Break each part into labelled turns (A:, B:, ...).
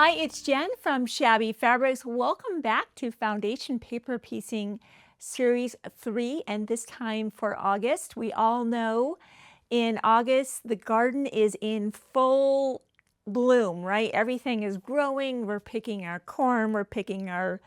A: Hi, it's Jen from Shabby Fabrics. Welcome back to Foundation Paper Piecing Series 3, and this time for August. We all know in August the garden is in full bloom, right? Everything is growing. We're picking our corn, we're picking our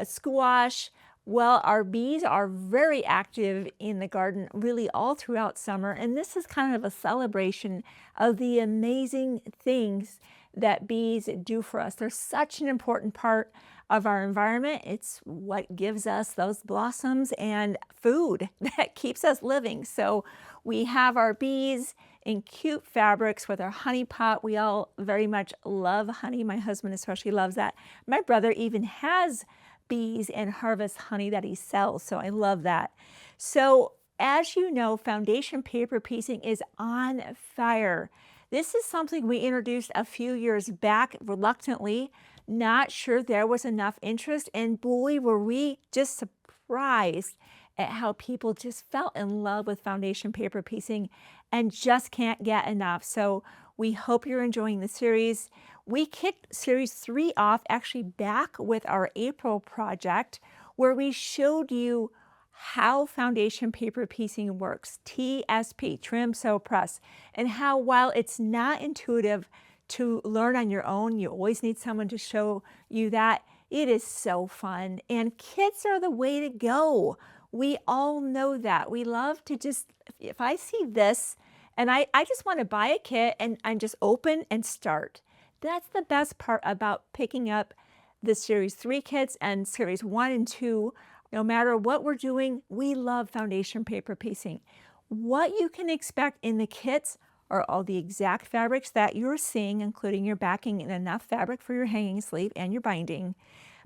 A: squash. Well, our bees are very active in the garden really all throughout summer, and this is kind of a celebration of the amazing things that bees do for us. They're such an important part of our environment. It's what gives us those blossoms and food that keeps us living. So we have our bees in cute fabrics with our honey pot. We all very much love honey. My husband especially loves that. My brother even has bees and harvest honey that he sells, so I love that. So as you know, foundation paper piecing is on fire. This is something we introduced a few years back reluctantly, not sure there was enough interest, and boy, were we just surprised at how people just fell in love with foundation paper piecing and just can't get enough. So we hope you're enjoying the series. We kicked series 3 off actually back with our April project where we showed you how foundation paper piecing works, TSP, trim, sew, press, and how while it's not intuitive to learn on your own, you always need someone to show you that, it is so fun, and kits are the way to go. We all know that. We love to just, if I see this, and I just want to buy a kit and just open and start. That's the best part about picking up the Series 3 kits and Series 1 and 2. No matter what we're doing, we love foundation paper piecing. What you can expect in the kits are all the exact fabrics that you're seeing, including your backing and enough fabric for your hanging sleeve and your binding.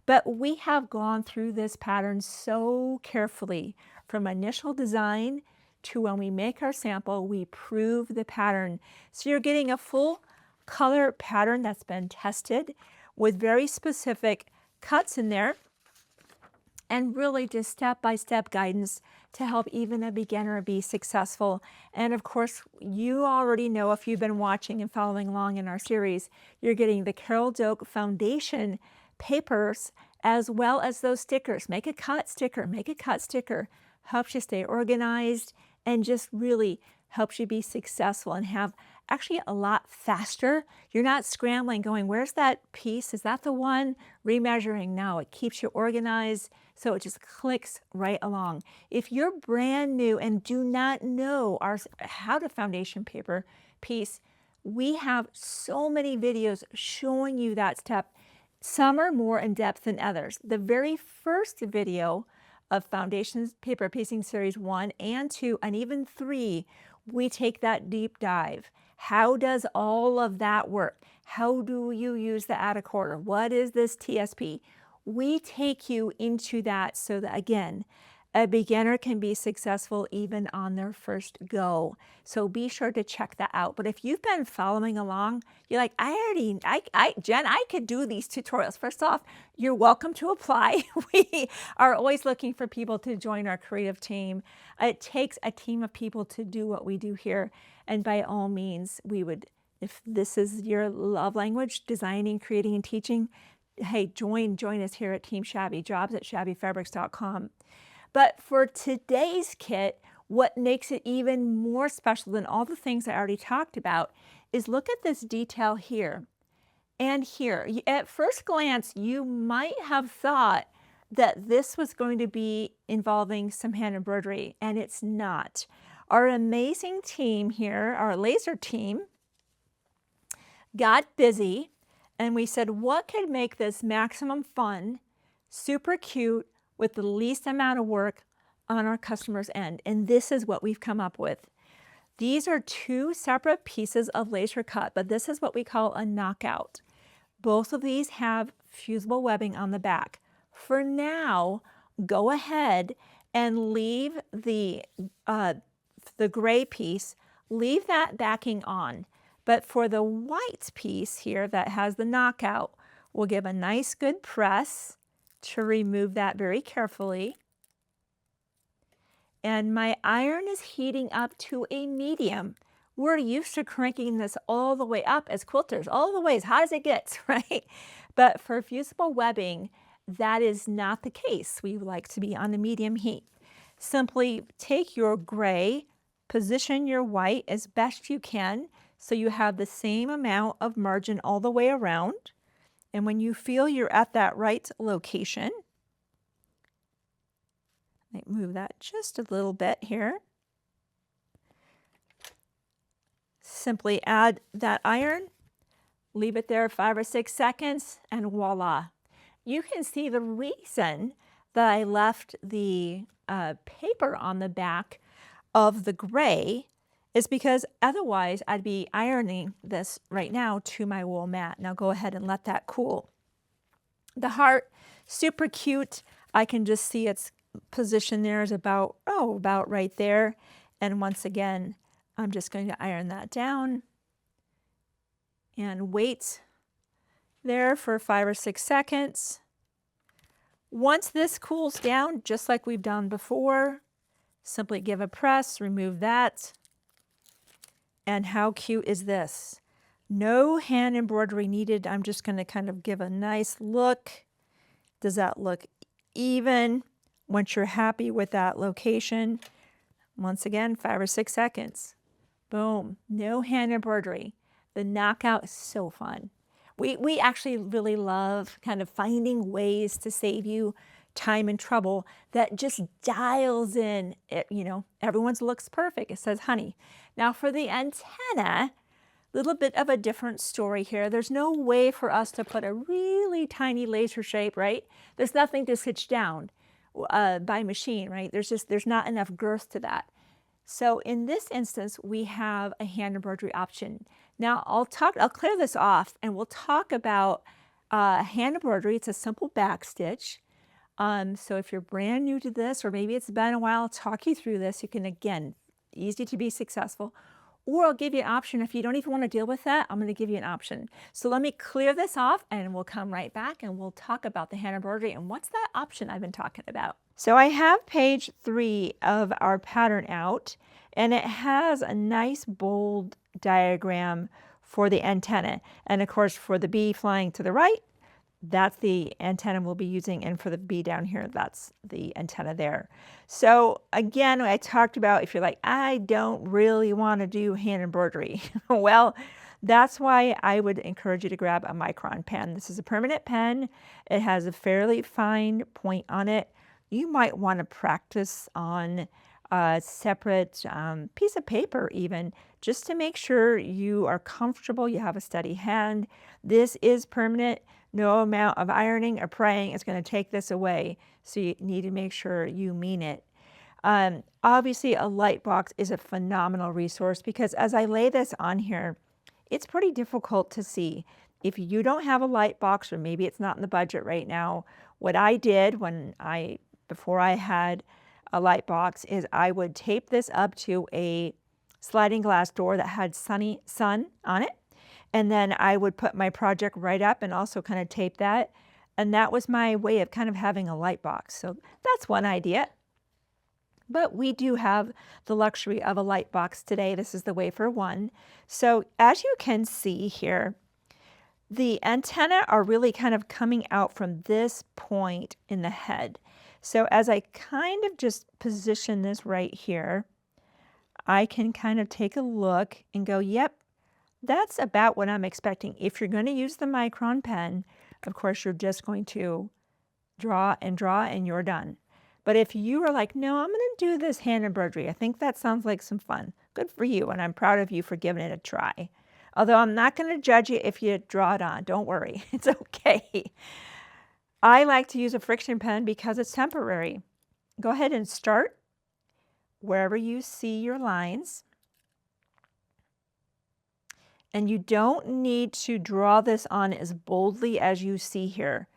A: But we have gone through this pattern so carefully from initial design to when we make our sample, we prove the pattern. So you're getting a full color pattern that's been tested with very specific cuts in there and really just step-by-step guidance to help even a beginner be successful. And of course, you already know if you've been watching and following along in our series, you're getting the Carol Doak foundation papers as well as those stickers. Make a cut sticker, make a cut sticker. Helps you stay organized and just really helps you be successful and have actually a lot faster. You're not scrambling going, where's that piece? Is that the one? Remeasuring. No, it keeps you organized. So it just clicks right along. If you're brand new and do not know how to foundation paper piece, we have so many videos showing you that step. Some are more in depth than others. The very first video of Foundation Paper Piecing Series 1 and 2 and even 3, we take that deep dive. How does all of that work? How do you use the add a quarter? What is this TSP? We take you into that so that, again, a beginner can be successful even on their first go. So be sure to check that out. But if you've been following along, you're like, Jen, I could do these tutorials. First off, you're welcome to apply. We are always looking for people to join our creative team. It takes a team of people to do what we do here. And by all means, we would, if this is your love language, designing, creating, and teaching, hey, join us here at Team Shabby, jobs@shabbyfabrics.com. But for today's kit, what makes it even more special than all the things I already talked about is look at this detail here and here. At first glance, you might have thought that this was going to be involving some hand embroidery, and it's not. Our amazing team here, our laser team, got busy and we said, what could make this maximum fun, super cute, with the least amount of work on our customer's end? And this is what we've come up with. These are two separate pieces of laser cut, but this is what we call a knockout. Both of these have fusible webbing on the back. For now, go ahead and leave the gray piece, leave that backing on. But for the white piece here that has the knockout, we'll give a nice good press to remove that very carefully. And my iron is heating up to a medium. We're used to cranking this all the way up as quilters, all the way as hot as it gets, right? But for fusible webbing, that is not the case. We like to be on the medium heat. Simply take your gray, position your white as best you can so you have the same amount of margin all the way around. And when you feel you're at that right location, I move that just a little bit here. Simply add that iron, leave it there 5 or 6 seconds, and voila. You can see the reason that I left the paper on the back of the gray is because otherwise I'd be ironing this right now to my wool mat. Now go ahead and let that cool. The heart, super cute. I can just see its position there is about right there. And once again, I'm just going to iron that down and wait there for 5 or 6 seconds. Once this cools down, just like we've done before, simply give a press, remove that. And how cute is this? No hand embroidery needed. I'm just going to kind of give a nice look. Does that look even? Once you're happy with that location, once again, 5 or 6 seconds. Boom, no hand embroidery. The knockout is so fun. We actually really love kind of finding ways to save you time and trouble that just dials in, you know, everyone's looks perfect. It says honey. Now for the antenna, a little bit of a different story here. There's no way for us to put a really tiny laser shape, right? There's nothing to stitch down by machine, right? There's not enough girth to that. So in this instance, we have a hand embroidery option. Now I'll clear this off and we'll talk about hand embroidery. It's a simple back stitch. So if you're brand new to this, or maybe it's been a while, I'll talk you through this. You can, again, easy to be successful. Or I'll give you an option. If you don't even want to deal with that, I'm going to give you an option. So let me clear this off and we'll come right back and we'll talk about the hand embroidery and what's that option I've been talking about. So I have page 3 of our pattern out, and it has a nice bold diagram for the antenna. And of course, for the bee flying to the right, that's the antenna we'll be using, and for the bee down here, that's the antenna there. So again, I talked about if you're like, I don't really want to do hand embroidery. Well, that's why I would encourage you to grab a micron pen. This is a permanent pen. It has a fairly fine point on it. You might want to practice on a separate piece of paper even, just to make sure you are comfortable, you have a steady hand. This is permanent. No amount of ironing or praying is going to take this away, so you need to make sure you mean it. Obviously, a light box is a phenomenal resource because as I lay this on here, it's pretty difficult to see. If you don't have a light box, or maybe it's not in the budget right now, what I did before I had a light box is I would tape this up to a sliding glass door that had sun on it. And then I would put my project right up and also kind of tape that. And that was my way of kind of having a light box. So that's one idea. But we do have the luxury of a light box today. This is the wafer one. So as you can see here, the antennae are really kind of coming out from this point in the head. So as I kind of just position this right here, I can kind of take a look and go, yep, that's about what I'm expecting. If you're going to use the micron pen, of course, you're just going to draw and you're done. But if you are like, no, I'm going to do this hand embroidery, I think that sounds like some fun. Good for you, and I'm proud of you for giving it a try. Although I'm not going to judge you if you draw it on. Don't worry, it's okay. I like to use a friction pen because it's temporary. Go ahead and start wherever you see your lines. And you don't need to draw this on as boldly as you see here.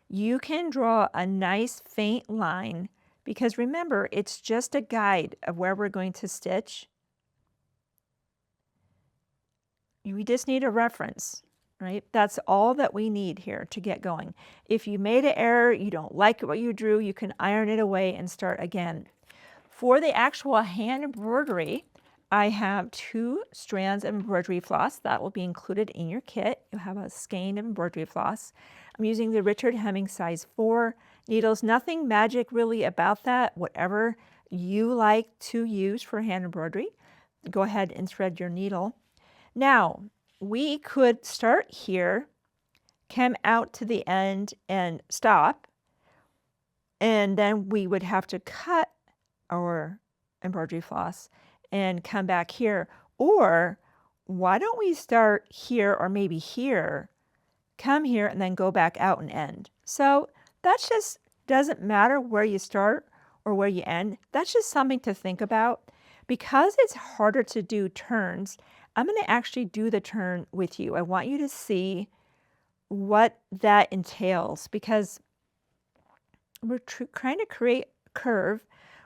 A: You can draw a nice faint line because remember, it's just a guide of where we're going to stitch. We just need a reference, right? That's all that we need here to get going. If you made an error, you don't like what you drew, you can iron it away and start again. For the actual hand embroidery, I have 2 strands of embroidery floss that will be included in your kit. You'll have a skein of embroidery floss. I'm using the Richard Hemming size 4 needles. Nothing magic really about that. Whatever you like to use for hand embroidery, go ahead and thread your needle. Now, we could start here, come out to the end and stop, and then we would have to cut our embroidery floss and come back here. Or why don't we start here or maybe here, come here and then go back out and end. So that's just doesn't matter where you start or where you end. That's just something to think about. Because it's harder to do turns, I'm going to actually do the turn with you. I want you to see what that entails, because we're trying to create a curve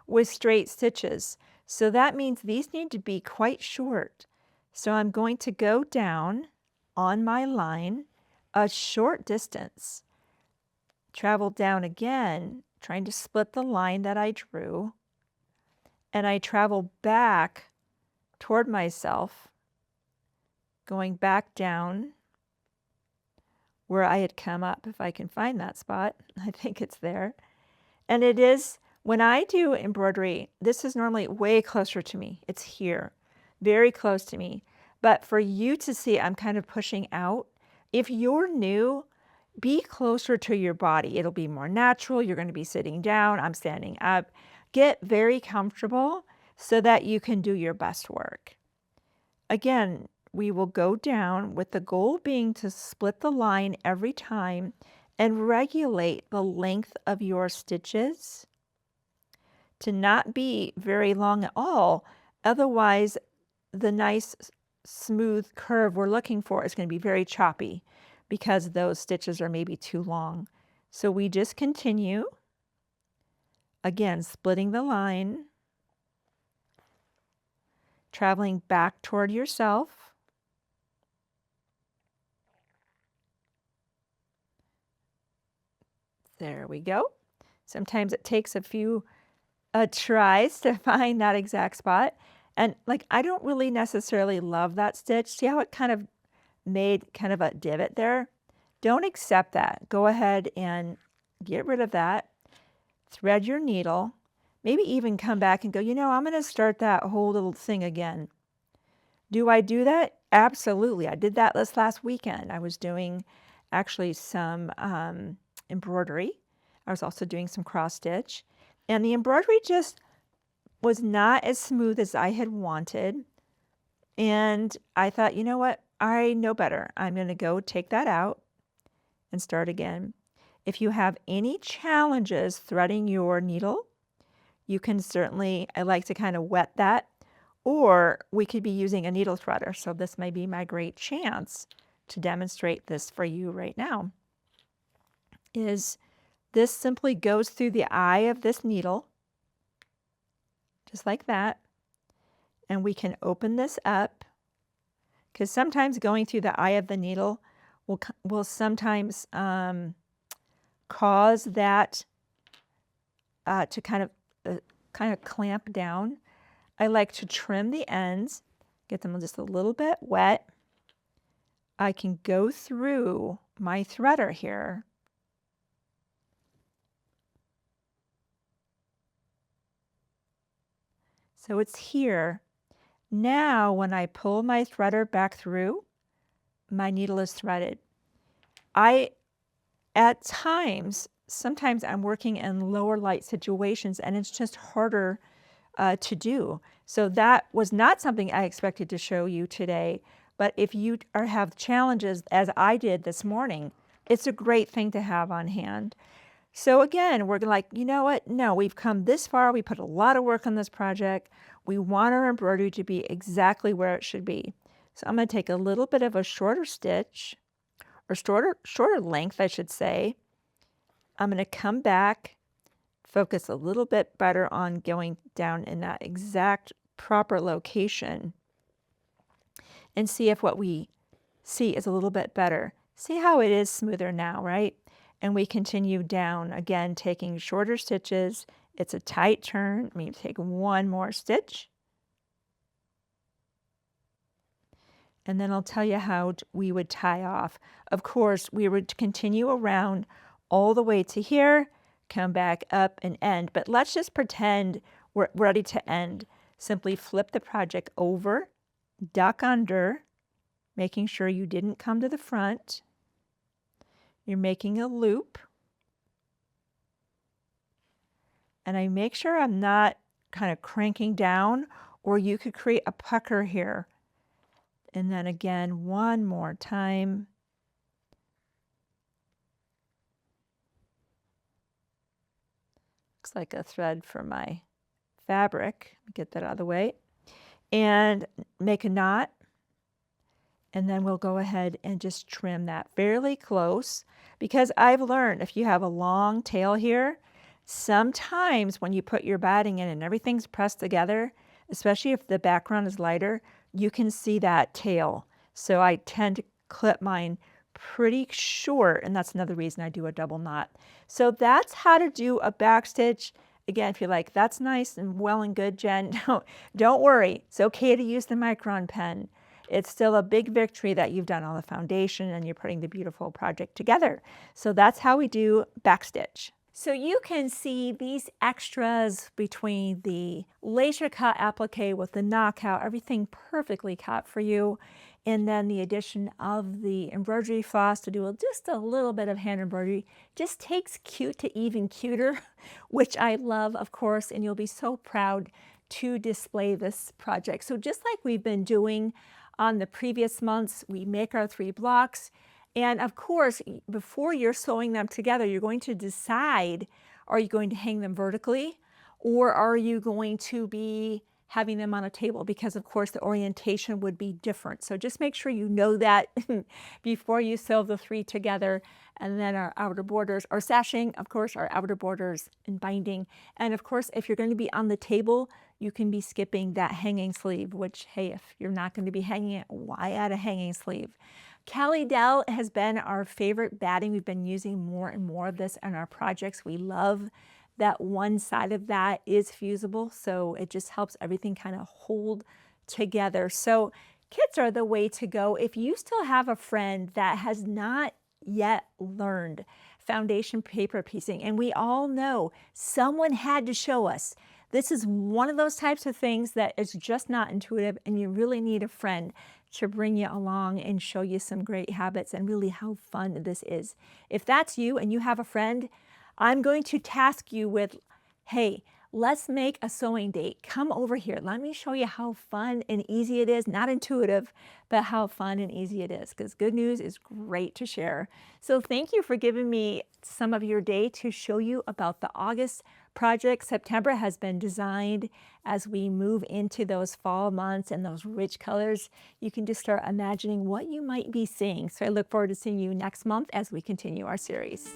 A: with straight stitches. So that means these need to be quite short. So I'm going to go down on my line a short distance, travel down again, trying to split the line that I drew, and I travel back toward myself, going back down where I had come up, if I can find that spot. I think it's there. And it is, when I do embroidery, this is normally way closer to me. It's here, very close to me. But for you to see, I'm kind of pushing out. If you're new, be closer to your body. It'll be more natural. You're going to be sitting down. I'm standing up. Get very comfortable so that you can do your best work. Again, we will go down with the goal being to split the line every time and regulate the length of your stitches to not be very long at all. Otherwise, the nice smooth curve we're looking for is going to be very choppy because those stitches are maybe too long. So we just continue, again, splitting the line, traveling back toward yourself. There we go. Sometimes it takes a few tries to find that exact spot. And like, I don't really necessarily love that stitch. See how it kind of made kind of a divot there? Don't accept that. Go ahead and get rid of that. Thread your needle. Maybe even come back and go, you know, I'm going to start that whole little thing again. Do I do that? Absolutely. I did that this last weekend. I was doing actually some embroidery. I was also doing some cross stitch. And the embroidery just was not as smooth as I had wanted. And I thought, you know what? I know better. I'm going to go take that out and start again. If you have any challenges threading your needle, you can certainly, I like to kind of wet that, or we could be using a needle threader. So this may be my great chance to demonstrate this for you right now. Is this simply goes through the eye of this needle, just like that. And we can open this up, because sometimes going through the eye of the needle will sometimes cause that to kind of clamp down. I like to trim the ends, get them just a little bit wet. I can go through my threader here. So it's here. Now when I pull my threader back through, my needle is threaded. At times, sometimes I'm working in lower light situations and it's just harder to do. So that was not something I expected to show you today, but if you have challenges as I did this morning, it's a great thing to have on hand. So again, we're like, you know what? No, we've come this far. We put a lot of work on this project. We want our embroidery to be exactly where it should be. So I'm going to take a little bit of a shorter stitch, or shorter length, I should say. I'm going to come back, focus a little bit better on going down in that exact proper location, and see if what we see is a little bit better. See how it is smoother now, right? And we continue down, again, taking shorter stitches. It's a tight turn. I'm going to take one more stitch. and then I'll tell you how we would tie off. Of course, we would continue around all the way to here, come back up and end, but let's just pretend we're ready to end. Simply flip the project over, duck under, making sure you didn't come to the front. You're making a loop. And I make sure I'm not kind of cranking down, or you could create a pucker here. And then again, one more time. Looks like a thread for my fabric. Get that out of the way. And make a knot. And then we'll go ahead and just trim that fairly close, because I've learned if you have a long tail here, sometimes when you put your batting in and everything's pressed together, especially if the background is lighter, you can see that tail. So I tend to clip mine pretty short, and that's another reason I do a double knot. So that's how to do a back stitch. Again, if you're like, that's nice and well and good, Jen, don't worry. It's okay to use the Micron pen. It's still a big victory that you've done all the foundation and you're putting the beautiful project together. So that's how we do backstitch. So you can see these extras between the laser cut applique with the knockout, everything perfectly cut for you. And then the addition of the embroidery floss to do just a little bit of hand embroidery just takes cute to even cuter, which I love, of course, and you'll be so proud to display this project. So just like we've been doing on the previous months, we make our 3 blocks. And of course, before you're sewing them together, you're going to decide, are you going to hang them vertically, or are you going to be having them on a table? Because of course the orientation would be different. So just make sure you know that before you sew the 3 together. And then our outer borders, our sashing, of course, our outer borders and binding. And of course, if you're going to be on the table, you can be skipping that hanging sleeve, which, hey, if you're not going to be hanging it, why add a hanging sleeve? Cali Dell has been our favorite batting. We've been using more and more of this in our projects. We love that one side of that is fusible, so it just helps everything kind of hold together. So kits are the way to go. If you still have a friend that has not yet learned foundation paper piecing, and we all know someone had to show us. This is one of those types of things that is just not intuitive, and you really need a friend to bring you along and show you some great habits and really how fun this is. If that's you and you have a friend, I'm going to task you with, hey, let's make a sewing date. Come over here. Let me show you how fun and easy it is. Not intuitive, but how fun and easy it is, because good news is great to share. So thank you for giving me some of your day to show you about the August project. September has been designed as we move into those fall months and those rich colors. You can just start imagining what you might be seeing. So I look forward to seeing you next month as we continue our series.